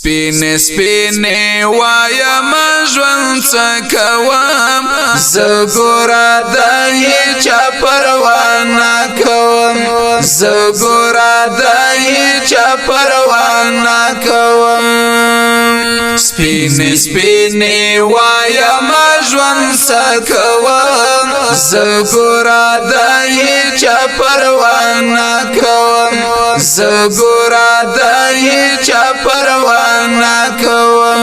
سپین سپین وایم ژوند څه کوم زه ګوره د هیچا پروا نه کوم زه ګوره د هیچا پروا نه کوم سپین سپین وایم ژوند څه کوم زه ګوره د هیچا پروا نه کوم زه ګوره د هیچا پروا نه کوم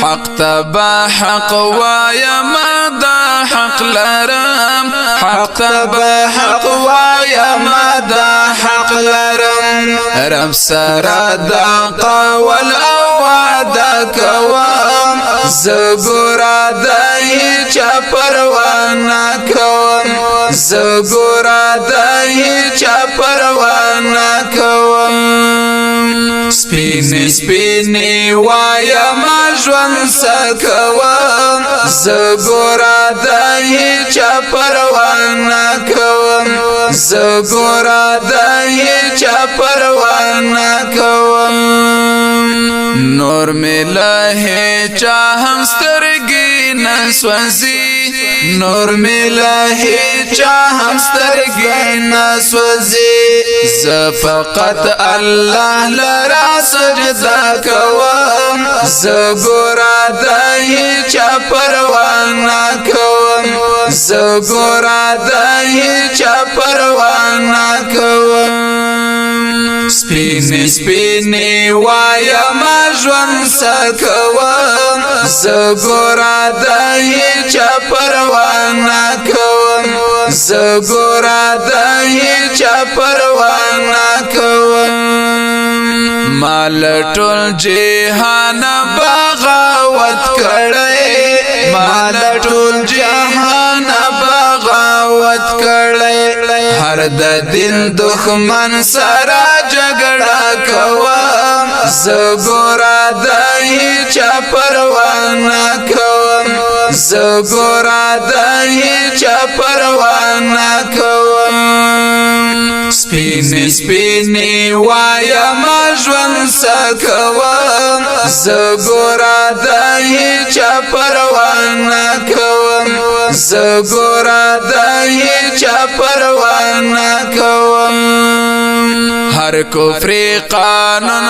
حق تبا حق وایم دا حق لرم حق تبا حق وایم دا حق لرم رب سره دا قول او وعده کوم زه ګوره د هیچا پروا نه کوم زه ګوره د هیچا پروا نه کوم سپین سپین وایم ژوند څه کوم زه ګوره د هیچا پروا نه کوم زه ګوره د هیچا پروا نه کوم نور می له هیچا هم سترګې نه سوځي نور می له هیچا هم سترګې نه سوځي زه فقط الله لرا سجده کوم زه ګوره د هیچا پروا نه کوم زه ګوره د هیچا پروا نه کوم سپین سپین وایم ژوند څه کوم زه ګوره د هیچا پروا نه کوم زه ګوره د هیچا پروا نه کوم مال ټول جهان بغاوت کړي مال ټول جهان بغاوت کړي هر د دین دښمن سره جګړه کوم زه ګوره د هیچا پروا نه کوم زه ګوره د هیچا پروا نه کوم سپین سپین وایم ژوند څه کوم زه ګوره د هیچا پروا نه کوم زه ګوره د هیچا پروا نه کوم هر کفر قانون